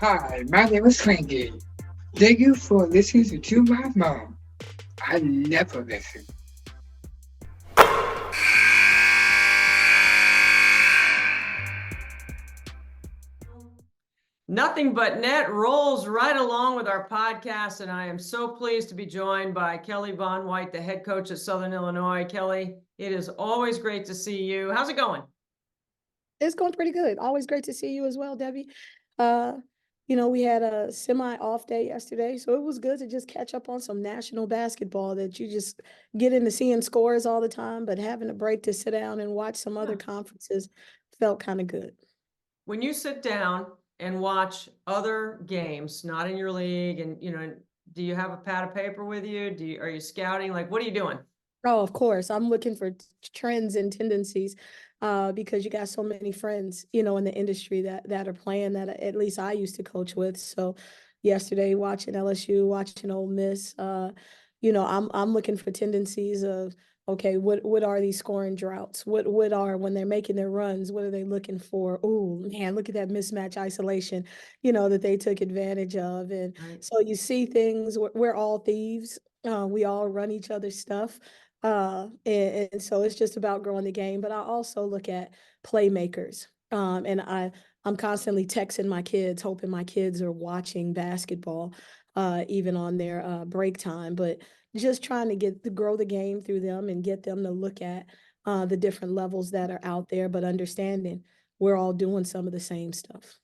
Hi, my name is Frankie. Thank you for listening to my mom. I never listen. Nothing but net rolls right along with our podcast, and I am so pleased to be joined by Kelly Von White, the head coach at Southern Illinois. Kelly, it is always great to see you. How's it going? It's going pretty good. Always great to see you as well, Debbie. Uh, we had a semi-off day yesterday, so it was good to just catch up on some national basketball that you just get into seeing scores all the time, but having a break to sit down and watch some other Yeah. conferences felt kind of good. When you sit down and watch other games, not in your league, and do you have a pad of paper with you? Are you scouting? Like, what are you doing? Oh, of course. I'm looking for trends and tendencies because you got so many friends, in the industry that are playing that at least I used to coach with. So yesterday watching LSU, watching Ole Miss, I'm looking for tendencies of okay, what are these scoring droughts? What are when they're making their runs, what are they looking for? Oh man, look at that mismatch isolation, that they took advantage of. And Right. so you see things, we're all thieves. We all run each other's stuff. And so it's just about growing the game. But I also look at playmakers. I'm constantly texting my kids, hoping my kids are watching basketball, even on their break time. But just trying to grow the game through them and get them to look at the different levels that are out there, but understanding we're all doing some of the same stuff.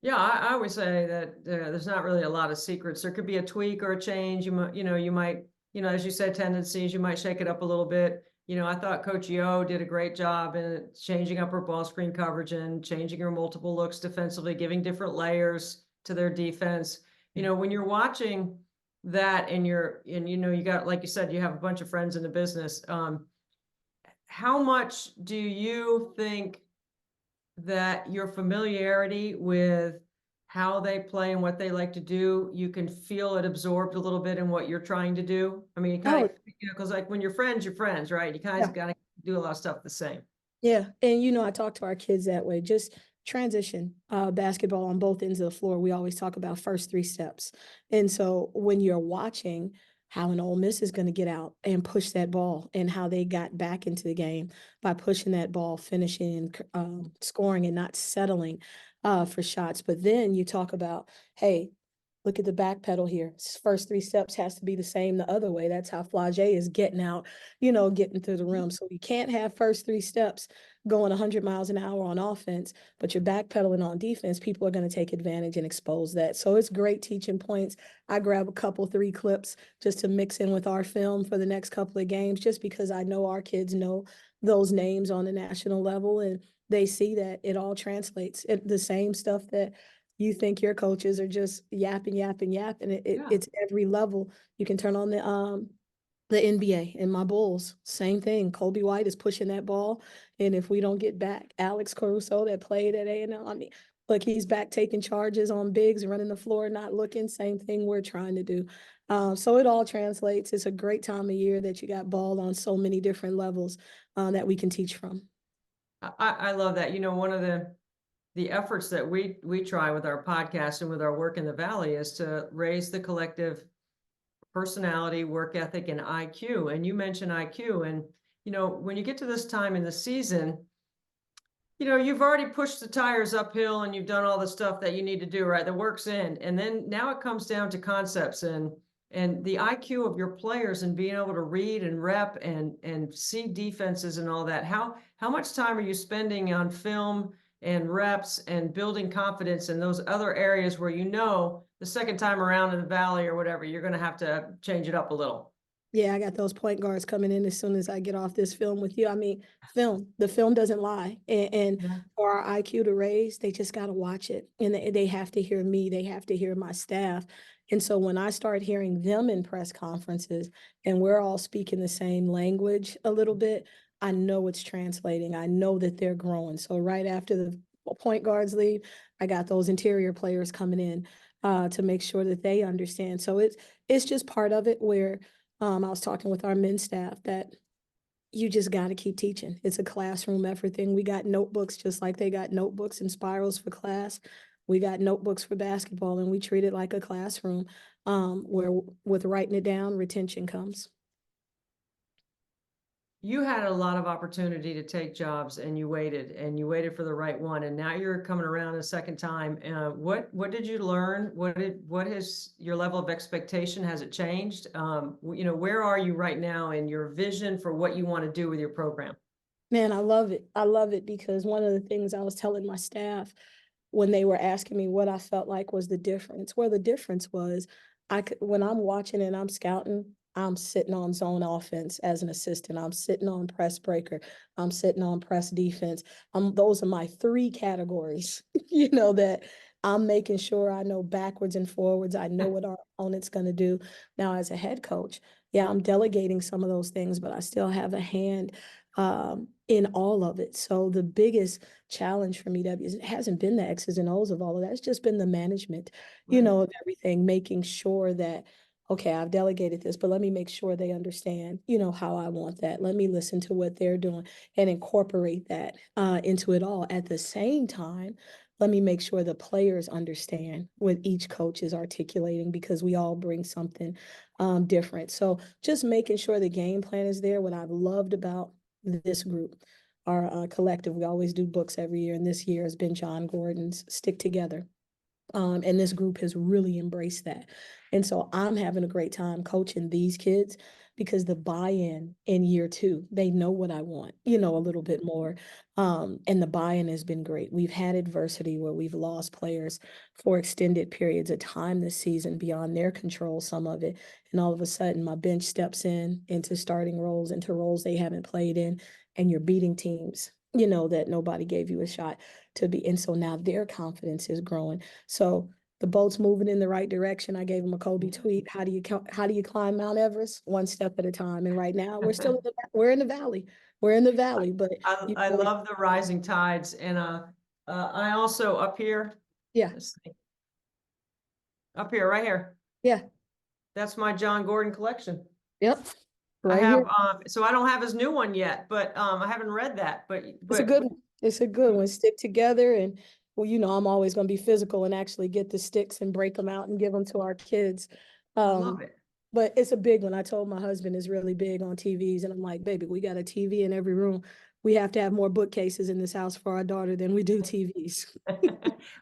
Yeah, I always say that there's not really a lot of secrets. There could be a tweak or a change. You might, as you said, tendencies. You might shake it up a little bit. I thought Coach Yo did a great job in changing up her ball screen coverage and changing her multiple looks defensively, giving different layers to their defense. When you're watching that you got, like you said, you have a bunch of friends in the business. How much do you think that your familiarity with how they play and what they like to do, you can feel it absorbed a little bit in what you're trying to do? I mean, kind Oh, of, because like when you're friends, right? You kind yeah. of got to do a lot of stuff the same. Yeah, and I talk to our kids that way. Just transition basketball on both ends of the floor. We always talk about first three steps. And so when you're watching how an Ole Miss is going to get out and push that ball and how they got back into the game by pushing that ball, finishing and scoring and not settling for shots. But then you talk about, hey, look at the back pedal here. First three steps has to be the same the other way. That's how Flage is getting out, getting through the rim. So you can't have first three steps going 100 miles an hour on offense, but you're backpedaling on defense. People are going to take advantage and expose that. So it's great teaching points. I grab a couple, three clips just to mix in with our film for the next couple of games, just because I know our kids know those names on the national level and they see that it all translates. The same stuff that you think your coaches are just yapping, yapping, yapping. Yeah. It's every level. You can turn on the NBA and my Bulls, same thing. Kobe White is pushing that ball, and if we don't get back, Alex Caruso that played at A&M, I mean, look, he's back taking charges on bigs, running the floor, not looking. Same thing we're trying to do. So it all translates. It's a great time of year that you got ball on so many different levels that we can teach from. I love that. One of the efforts that we try with our podcast and with our work in the Valley is to raise the collective personality, work ethic, and IQ. And you mentioned IQ. And, when you get to this time in the season, you've already pushed the tires uphill and you've done all the stuff that you need to do, right? The work's in. And then now it comes down to concepts and the IQ of your players and being able to read and rep and see defenses and all that. How much time are you spending on film and reps and building confidence in those other areas where the second time around in the Valley or whatever, you're going to have to change it up a little? Yeah, I got those point guards coming in as soon as I get off this film with you. I mean, the film doesn't lie. And Yeah. for our IQ to raise, they just got to watch it. And they have to hear me, they have to hear my staff. And so when I start hearing them in press conferences and we're all speaking the same language a little bit, I know it's translating. I know that they're growing. So right after the point guards leave, I got those interior players coming in to make sure that they understand. So it's just part of it where I was talking with our men's staff that you just got to keep teaching. It's a classroom effort thing. We got notebooks just like they got notebooks and spirals for class. We got notebooks for basketball, and we treat it like a classroom, where with writing it down, retention comes. You had a lot of opportunity to take jobs, and you waited for the right one, and now you're coming around a second time. What did you learn? What has your level of expectation, has it changed? Where are you right now in your vision for what you want to do with your program? Man, I love it. I love it because one of the things I was telling my staff when they were asking me what I felt like was the difference, where the difference was, when I'm watching and I'm scouting, I'm sitting on zone offense as an assistant. I'm sitting on press breaker. I'm sitting on press defense. Those are my three categories, that I'm making sure I know backwards and forwards. I know what our opponent's going to do. Now, as a head coach, yeah, I'm delegating some of those things, but I still have a hand in all of it. So the biggest challenge for me, W, is it hasn't been the X's and O's of all of that. It's just been the management, Right. of everything, making sure that, okay, I've delegated this, but let me make sure they understand, how I want that. Let me listen to what they're doing and incorporate that into it all. At the same time, let me make sure the players understand what each coach is articulating, because we all bring something different. So just making sure the game plan is there. What I've loved about this group, our collective, we always do books every year, and this year has been John Gordon's Stick Together. And this group has really embraced that. And so I'm having a great time coaching these kids, because the buy-in in year two, they know what I want, a little bit more. And the buy-in has been great. We've had adversity where we've lost players for extended periods of time this season beyond their control, some of it. And all of a sudden, my bench steps into starting roles, into roles they haven't played in, and you're beating teams, that nobody gave you a shot to be. And so now their confidence is growing. So the boat's moving in the right direction. I gave him a Kobe tweet. How do you climb Mount Everest? One step at a time. And right now we're in the valley. We're in the valley, but I love the rising tides. And I also up here, yeah, let's see, up here, right here, yeah, that's my John Gordon collection. yep, I right have, here. so I don't have his new one yet, but I haven't read that. It's a good one. It's a good one. Stick together, and well, I'm always going to be physical and actually get the sticks and break them out and give them to our kids. I love it. But it's a big one. I told my husband is really big on TVs, and I'm like, baby, we got a TV in every room. We have to have more bookcases in this house for our daughter than we do TVs.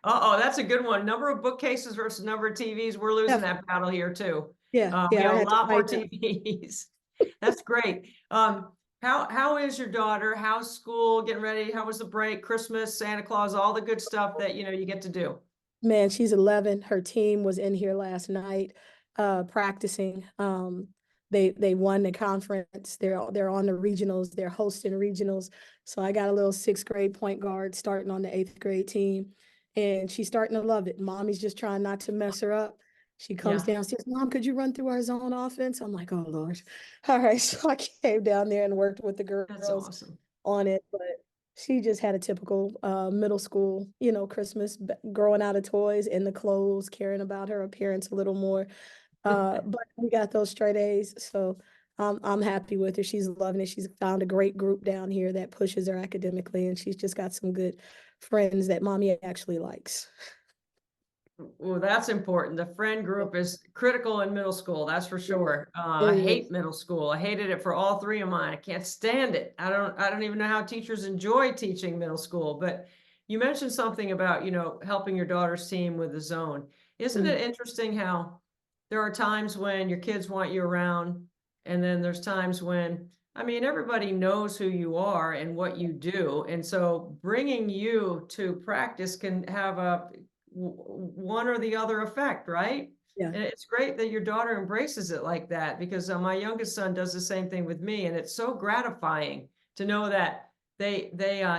Oh, that's a good one. Number of bookcases versus number of TVs. We're losing that battle here too. Yeah, We have I a had to lot more fight that. TVs. That's great. How is your daughter? How's school getting ready? How was the break? Christmas, Santa Claus, all the good stuff that you get to do. Man, she's 11. Her team was in here last night, practicing. They won the conference. They're on the regionals. They're hosting regionals. So I got a little sixth grade point guard starting on the eighth grade team, and she's starting to love it. Mommy's just trying not to mess her up. She comes downstairs, Mom, could you run through our zone offense? I'm like, oh Lord. All right. So I came down there and worked with the That's girls awesome. on it, but she just had a typical middle school, Christmas, growing out of toys, in the clothes, caring about her appearance a little more. But we got those straight A's, so I'm happy with her. She's loving it. She's found a great group down here that pushes her academically, and she's just got some good friends that mommy actually likes. Well, that's important. The friend group is critical in middle school. That's for sure. I hate middle school. I hated it for all three of mine. I can't stand it. I don't even know how teachers enjoy teaching middle school. But you mentioned something about, helping your daughter's team with the zone. Isn't it interesting how there are times when your kids want you around, and then there's times when, everybody knows who you are and what you do. And so bringing you to practice can have one or the other effect, right? Yeah. And it's great that your daughter embraces it like that, because my youngest son does the same thing with me, and it's so gratifying to know that they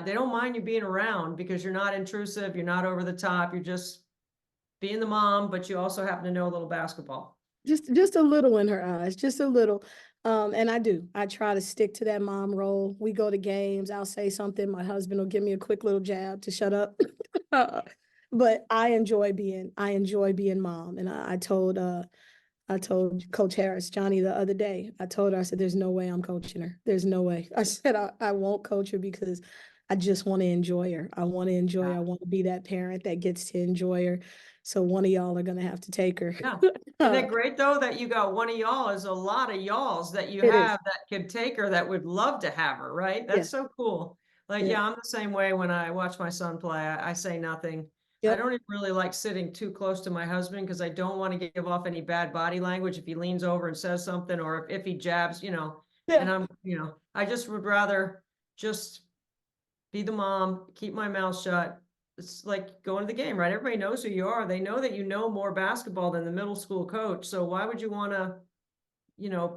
don't mind you being around, because you're not intrusive, you're not over the top, you're just being the mom, but you also happen to know a little basketball. Just a little in her eyes, just a little. And I try to stick to that mom role. We go to games, I'll say something, my husband will give me a quick little jab to shut up. But I enjoy being mom. And I told Coach Harris, Johnny, the other day, I told her, I said, there's no way I'm coaching her. There's no way. I said, I won't coach her, because I just want to enjoy her. I want to enjoy her. Yeah. I want to be that parent that gets to enjoy her. So one of y'all are going to have to take her. Yeah. Isn't it great though that you got one of y'all? Is a lot of y'alls that you It is. have that could take her, that would love to have her, right? Yeah. That's so cool. Like, Yeah. yeah, I'm the same way when I watch my son play. I say nothing. I Yep. don't even really like sitting too close to my husband because I don't want to give off any bad body language if he leans over and says something, or if he jabs, and Yeah. I just would rather just be the mom, keep my mouth shut. It's like going to the game, right? Everybody knows who you are. They know that you know more basketball than the middle school coach. So why would you want to,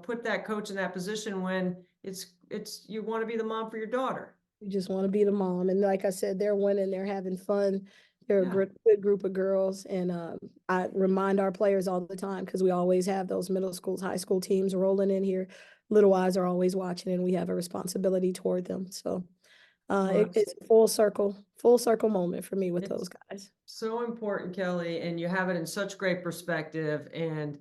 put that coach in that position when it's you want to be the mom for your daughter? You just want to be the mom. And like I said, they're winning, they're having fun. They're a Yeah. good group of girls. And I remind our players all the time because we always have those middle schools, high school teams rolling in here. Little eyes are always watching, and we have a responsibility toward them. So it's a full circle moment for me with those It's guys. so important, Kelly, and you have it in such great perspective. And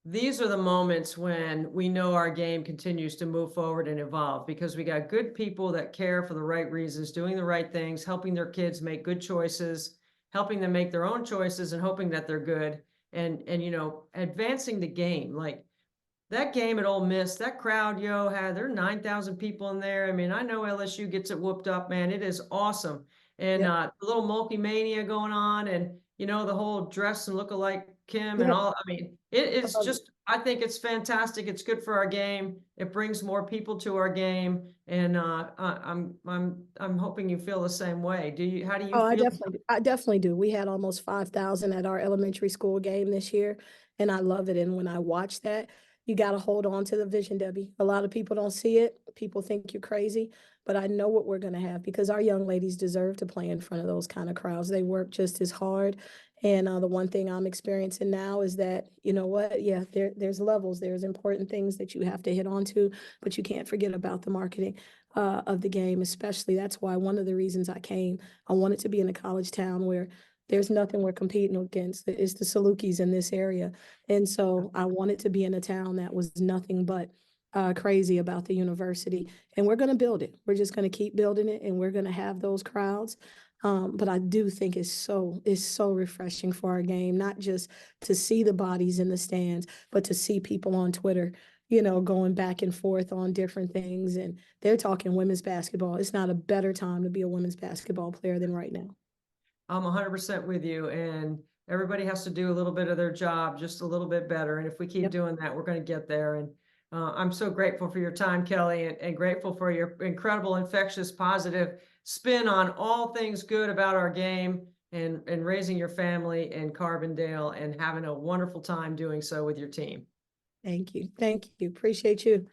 these are the moments when we know our game continues to move forward and evolve because we got good people that care for the right reasons, doing the right things, helping their kids make good choices, helping them make their own choices and hoping that they're good and advancing the game. Like that game at Ole Miss, that crowd, there are 9,000 people in there. I mean, I know LSU gets it whooped up, man. It is awesome. And Yep. the little multi-mania going on and, the whole dress and look alike Kim and Yep. all. I mean, it's love it. just, I think it's fantastic. It's good for our game. It brings more people to our game. And I'm hoping you feel the same way. How do you Oh, feel? I definitely do. We had almost 5,000 at our elementary school game this year, and I love it. And when I watch that, you got to hold on to the vision, Debbie. A lot of people don't see it. People think you're crazy, but I know what we're going to have because our young ladies deserve to play in front of those kind of crowds. They work just as hard. And the one thing I'm experiencing now is that, you know what? Yeah, there's levels, there's important things that you have to hit on to, but you can't forget about the marketing of the game, especially. That's why one of the reasons I came. I wanted to be in a college town where there's nothing we're competing against. It's the Salukis in this area. And so I wanted to be in a town that was nothing but crazy about the university. And we're going to build it. We're just going to keep building it and we're going to have those crowds. But I do think it's so refreshing for our game, not just to see the bodies in the stands, but to see people on Twitter, going back and forth on different things. And they're talking women's basketball. It's not a better time to be a women's basketball player than right now. I'm 100% with you. And everybody has to do a little bit of their job just a little bit better. And if we keep Yep. doing that, we're going to get there. And I'm so grateful for your time, Kelly, and grateful for your incredible, infectious, positive spin on all things good about our game and raising your family in Carbondale and having a wonderful time doing so with your team. Thank you. Thank you. Appreciate you.